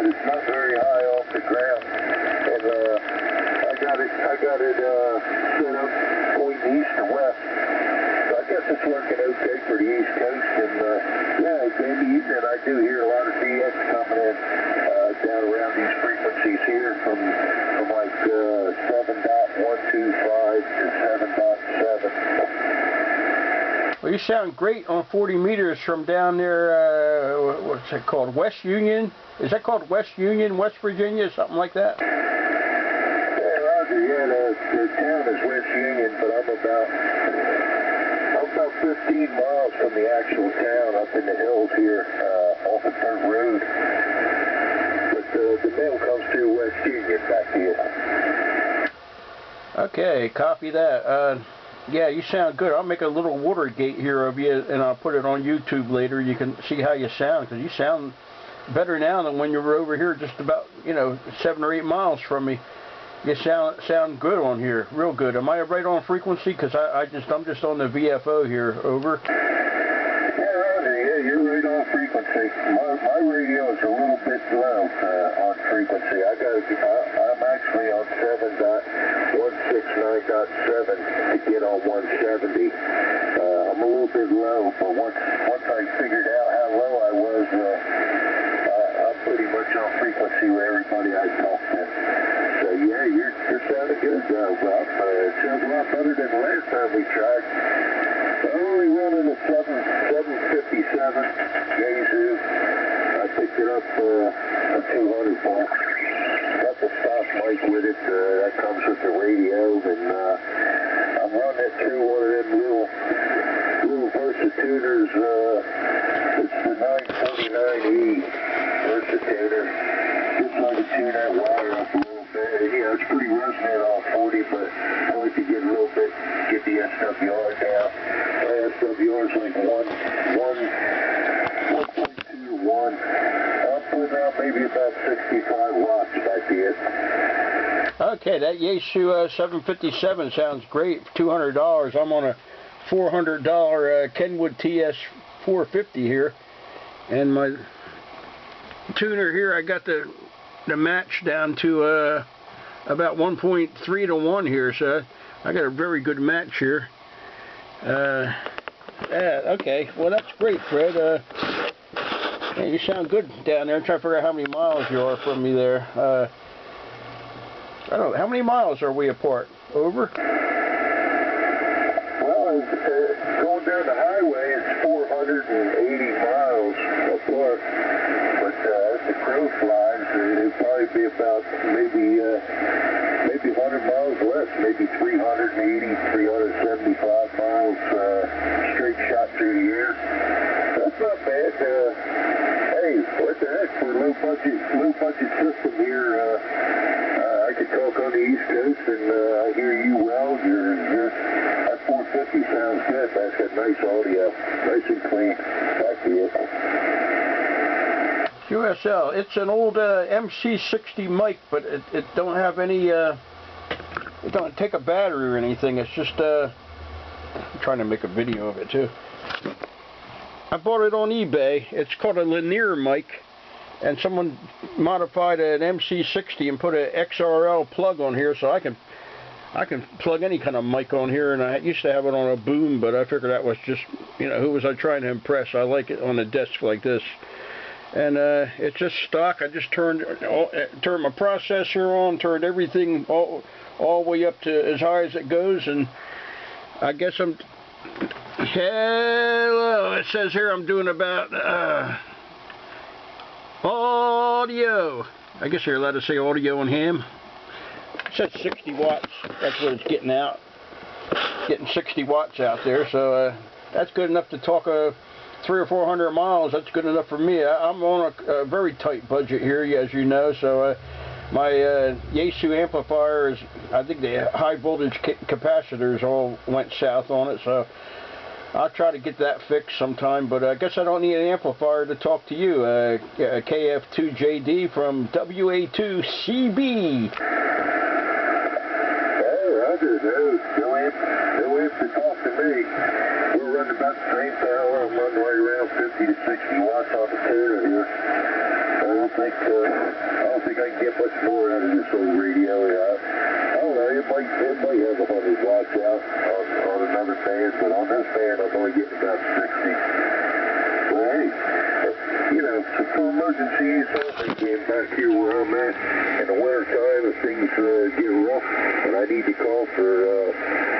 but it's not very high off the ground. And I got it set up pointing east to west. So I guess it's working okay for the East Coast. And yeah, in the evening I do hear a lot of DX coming in down around these frequencies here from like 7.125 to 7.7. Well, you sound great on 40 meters from down there, what's it called, West Union? Is that called West Union, West Virginia, something like that? Yeah, Roger, yeah, the town is West Union, but I'm about 15 miles from the actual town up in the hills here off of Dirt Road. But the mail comes through West Union back here. Okay, copy that. Yeah, you sound good. I'll make a little Watergate here of you, and I'll put it on YouTube later. You can see how you sound, because you sound better now than when you were over here just about, 7 or 8 miles from me. You sound good on here, real good. Am I right on frequency? Because I'm just on the VFO here. Over. Yeah, you're right on frequency. My radio is a little bit low on frequency. I'm actually on 7.169.7 to get on 170. I'm a little bit low, but once I figured out how low I was, I'm pretty much on frequency with everybody I talk to. So yeah, you're sounding good, Rob. It sounds a lot better than the last time we tried. I'm only running a 757 Yazoo. I picked it up a 200 volt. Got the stock mic with it. That comes with the radio, and I'm running it through one of them little Versatuner. It's the 949E Versatuner. Just like to tune that wire up a little bit. It's pretty resonant on 40, but I like to get a little bit, get the SWR down. SWR is like 1.2 to 1. I'll put out maybe about 65 watts back here. Okay, that Yaesu 757 sounds great. $200. I'm on a $400 Kenwood TS 450 here, and my tuner here, I got the match down to about 1.3 to 1 here, so I got a very good match here. Yeah, okay, well that's great, Fred. Yeah, you sound good down there. I'm trying to figure out how many miles you are from me there. I don't know, how many miles are we apart? Over? Well, going down the highway, it's 480 miles apart. But as the crow flies, it'll probably be about maybe 100 miles less, maybe 380, 375 miles straight shot through the air. That's not bad. Hey, what the heck, for a low budget system here, I could talk on the East Coast, and I hear you well. That 450 sounds good. That's got nice audio, nice and clean. Back to you. QSL. It's an old MC60 mic, but it don't have any. It don't take a battery or anything. It's just. I'm trying to make a video of it too. I bought it on eBay. It's called a linear mic, and someone modified an MC60 and put an XRL plug on here, so I can plug any kind of mic on here. And I used to have it on a boom, but I figured that was just, who was I trying to impress? I like it on a desk like this. And it's just stock. I just turned my processor on, turned everything all the way up to as high as it goes, and I guess I'm. Hello. It says here I'm doing about audio. I guess you're allowed to say audio on ham. It says 60 watts. That's what it's getting out. Getting 60 watts out there. So that's good enough to talk 300 or 400 miles. That's good enough for me. I'm on a very tight budget here, as you know. So my Yaesu amplifiers, I think the high voltage capacitors all went south on it. So I'll try to get that fixed sometime. But I guess I don't need an amplifier to talk to you. KF2JD from WA2CB. No amp to talk to me. We're running about the same power. I'm running right around 50 to 60 watts on the tuner here. don't think I can get much more out of this old radio. I don't know, it might have 100 watts out on another band, but on this band I'm only getting about 60. Well, hey, you know, for emergency use only, being back here where I'm at in the winter time, if things get rough and I need to call for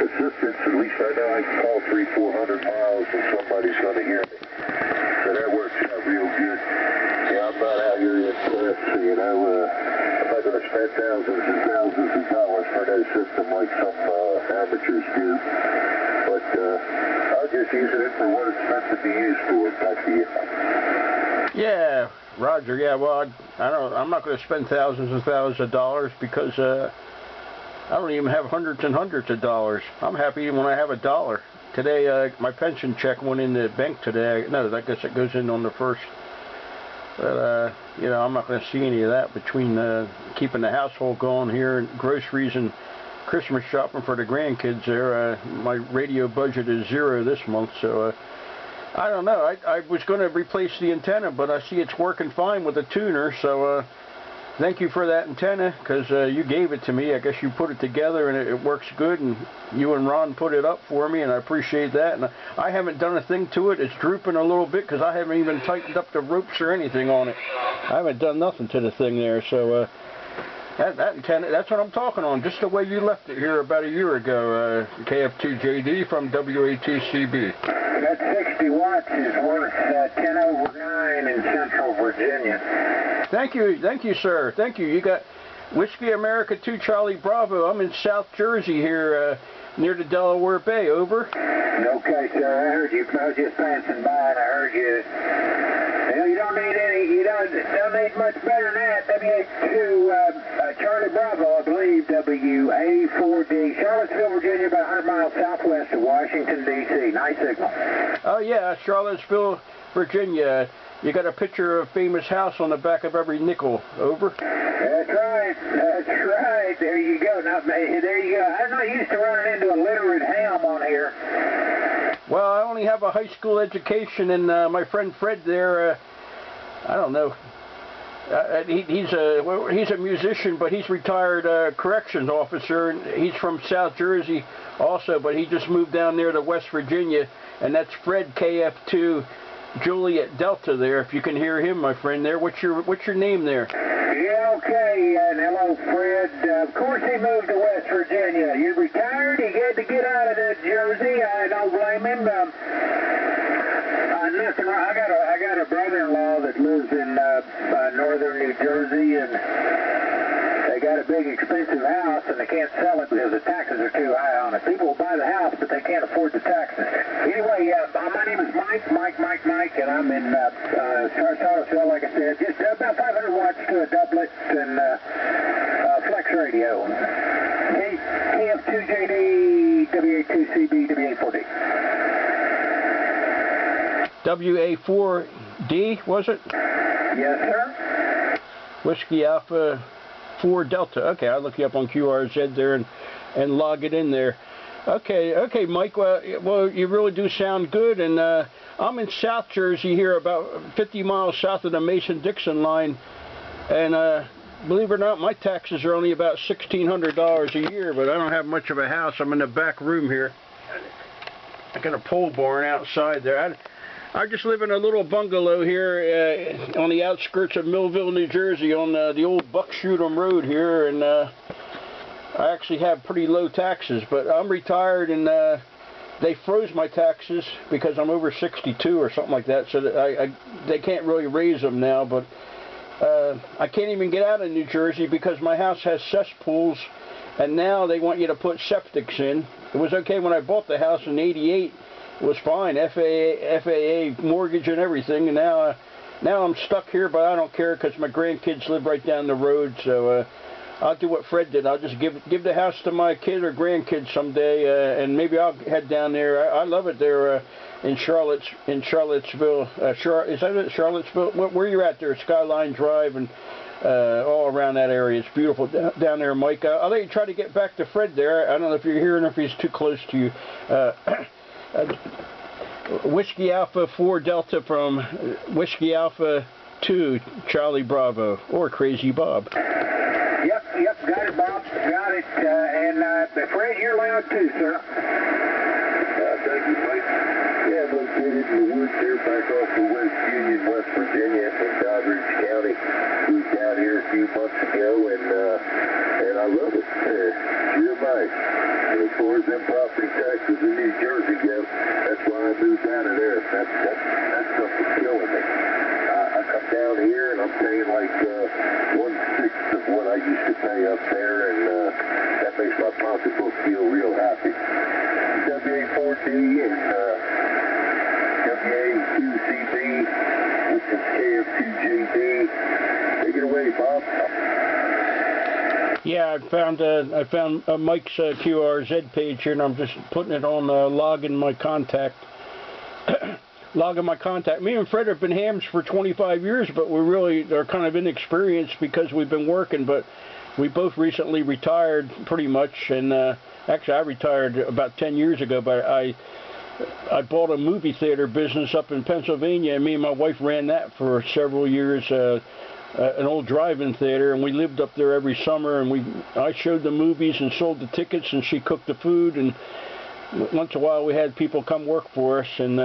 assistance, at least I know I can call 300-400 miles and somebody's going to hear me. So that works out real good. Yeah, I'm not out here in clips, you know, I'm not going to spend thousands and thousands of dollars for no system like some amateurs do. But I'll just use it for what it's meant to be used for. Back to you. Yeah, Roger. Yeah, well, I'm not going to spend thousands and thousands of dollars because I don't even have hundreds and hundreds of dollars. I'm happy when I have $1. Today, my pension check went in the bank today. No, I guess it goes in on the 1st. But, you know, I'm not going to see any of that between keeping the household going here and groceries and Christmas shopping for the grandkids there. My radio budget is 0 this month, so I don't know. I was going to replace the antenna, but I see it's working fine with the tuner, so thank you for that antenna, because you gave it to me. I guess you put it together and it works good, and you and Ron put it up for me, and I appreciate that. And I haven't done a thing to it. It's drooping a little bit because I haven't even tightened up the ropes or anything on it. I haven't done nothing to the thing there, so that antenna, that's what I'm talking on, just the way you left it here about a year ago. KF2JD from WA2CB. That 60 watts is worth 10 over 9 in Central Virginia. Thank you, sir. Thank you. You got Whiskey America 2 Charlie Bravo. I'm in South Jersey here, near the Delaware Bay. Over. Okay, sir. I heard you. I was just passing by and I heard you. You don't need any. You don't need much better than that. WA2 Charlie Bravo, I believe. WA4D, Charlottesville, Virginia, about 100 miles southwest of Washington D.C. Nice signal. Oh yeah, Charlottesville, Virginia. You got a picture of a famous house on the back of every nickel. Over. That's right. That's right. There you go. Now, there you go. I'm not used to running into a literate ham on here. Well, I only have a high school education, and my friend Fred there, I don't know. He's a musician, but he's retired corrections officer, and he's from South Jersey also, but he just moved down there to West Virginia, and that's Fred KF2 Juliet Delta there. If you can hear him, my friend there. What's your name there? Yeah, okay, and hello, Fred. Of course he moved to West Virginia. You retired, he had to get out of Jersey. I don't blame him. Nothing wrong. I got a brother-in-law that lives in northern New Jersey, and they got a big expensive house, and they can't sell it because the taxes are too high on it. People will buy the house, but they can't afford the taxes. Anyway, my name is Mike, and I'm in Charlottesville, like I said, just about 500 watts to a doublet and flex radio. KF2JD, WA2CB, WA4D. WA4D, was it? Yes, sir. Whiskey Alpha 4 Delta. Okay, I'll look you up on QRZ there and log it in there. Okay, Mike. Well, you really do sound good, and I'm in South Jersey here, about 50 miles south of the Mason-Dixon line, and believe it or not, my taxes are only about $1,600 a year, but I don't have much of a house. I'm in the back room here. I got a pole barn outside there. I just live in a little bungalow here on the outskirts of Millville, New Jersey, on the old Buckshootum Road here, and I actually have pretty low taxes, but I'm retired, and they froze my taxes because I'm over 62 or something like that, so that they can't really raise them now, but I can't even get out of New Jersey because my house has cesspools, and now they want you to put septics in. It was okay when I bought the house in '88. It was fine, FAA mortgage and everything, and now I'm stuck here, but I don't care because my grandkids live right down the road, so I'll do what Fred did. I'll just give the house to my kid or grandkids someday, and maybe I'll head down there. I love it there in Charlottesville. Is that it, Charlottesville? Where you at there? Skyline Drive and all around that area. It's beautiful down there, Mike. I'll let you try to get back to Fred there. I don't know if you're hearing, if he's too close to you. Whiskey Alpha 4 Delta from Whiskey Alpha 2 Charlie Bravo, or Crazy Bob. Yep, got it, Bob, got it. And Fred, you're loud too, sir. Thank you, Mike. Yeah, I'm located in the woods here back off of West Union, West Virginia, in Doddridge County. Moved down here a few months ago, and I love it. It's real nice. And as far as them property taxes in New Jersey go, that's why I moved out of there. That stuff is killing me. I come down here and I'm paying like 1/6 of what I used to pay up there, and that makes my pocketbook feel real happy. WA4D and WA2CB, which is KF2JD. Take it away, Bob. Yeah, I found Mike's QRZ page here, and I'm just putting it on logging my contact. Logging my contact. Me and Fred have been hams for 25 years, but we really are kind of inexperienced because we've been working, but we both recently retired pretty much, and actually I retired about 10 years ago, but I bought a movie theater business up in Pennsylvania, and me and my wife ran that for several years, an old drive-in theater, and we lived up there every summer, and I showed the movies and sold the tickets, and she cooked the food, and once in a while we had people come work for us, and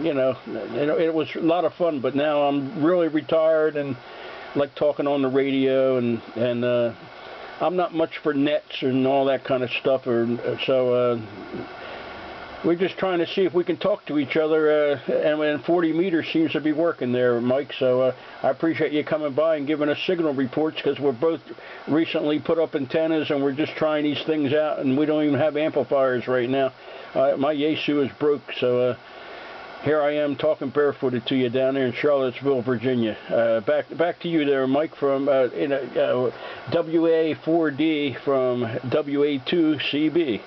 you know, it was a lot of fun. But now I'm really retired and like talking on the radio, and I'm not much for nets and all that kind of stuff, so we're just trying to see if we can talk to each other, and 40 meters seems to be working there, Mike, so I appreciate you coming by and giving us signal reports, because we're both recently put up antennas and we're just trying these things out, and we don't even have amplifiers right now. My Yaesu is broke, so here I am talking barefooted to you down there in Charlottesville, Virginia. Back to you there, Mike, from WA4D from WA2CB.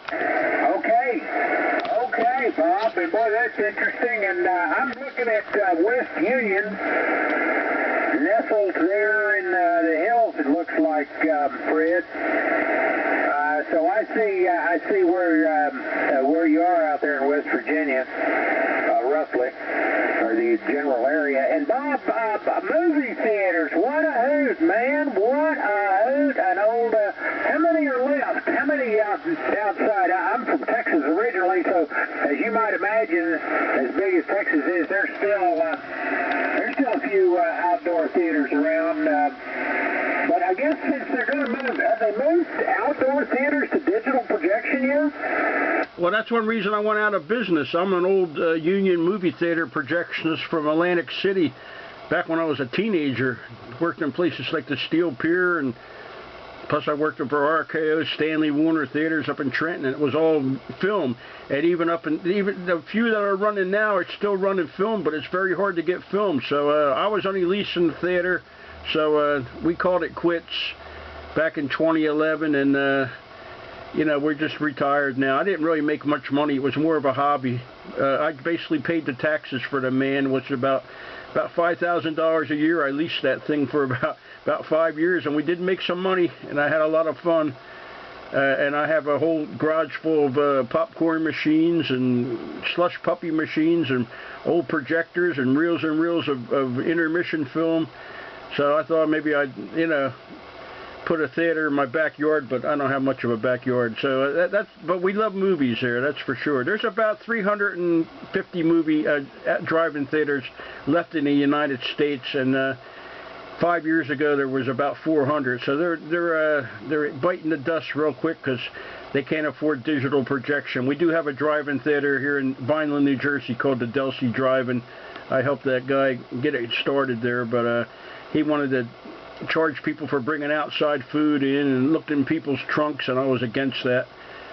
Okay, Bob, and boy, that's interesting, and I'm looking at West Union, nestled there in the hills, it looks like, Fred. So I see where you are out there in West Virginia, roughly, or the general area. And Bob, movie theaters, what a hoot, man, what a hoot, an old, how many are left? How many outside? I'm from Texas originally, so as you might imagine, as big as Texas is, there's still a few outdoor theaters around. But I guess since they're going to move, have they moved outdoor theaters to digital projection yet? Well, that's one reason I went out of business. I'm an old union movie theater projectionist from Atlantic City. Back when I was a teenager, worked in places like the Steel Pier, and plus I worked for RKO, Stanley Warner Theaters up in Trenton, and it was all film. And even the few that are running now, it's still running film, but it's very hard to get film. So I was only leasing the theater, so we called it quits back in 2011, and you know, we're just retired now. I didn't really make much money. It was more of a hobby. I basically paid the taxes for the man, which is about $5,000 a year. I leased that thing for about 5 years, and we did make some money, and I had a lot of fun. And I have a whole garage full of popcorn machines and slush puppy machines and old projectors and reels of intermission film. So I thought maybe I'd, you know, put a theater in my backyard, but I don't have much of a backyard. So but we love movies here, that's for sure. There's about 350 movie drive-in theaters left in the United States, and 5 years ago there was about 400. So they're biting the dust real quick because they can't afford digital projection. We do have a drive-in theater here in Vineland, New Jersey called the Delsey Drive-In. I helped that guy get it started there, but he wanted to charge people for bringing outside food in and looked in people's trunks, and I was against that.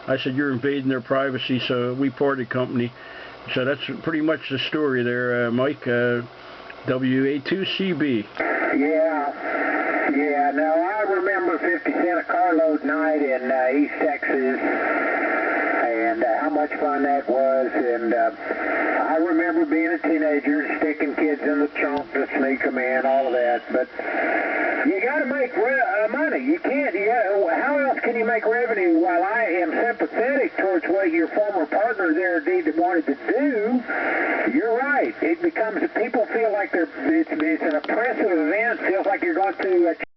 I said, you're invading their privacy, so we parted company. So that's pretty much the story there, Mike. WA2CB. Yeah, now I remember 50 cent a carload night in East Texas, and and how much fun that was. And I remember being a teenager, sticking kids in the trunk to sneak them in, all of that. But you got to make money. You can't. How else can you make revenue? While I am sympathetic towards what your former partner there wanted to do, you're right. It becomes, people feel like it's an oppressive event. Feels like you're going to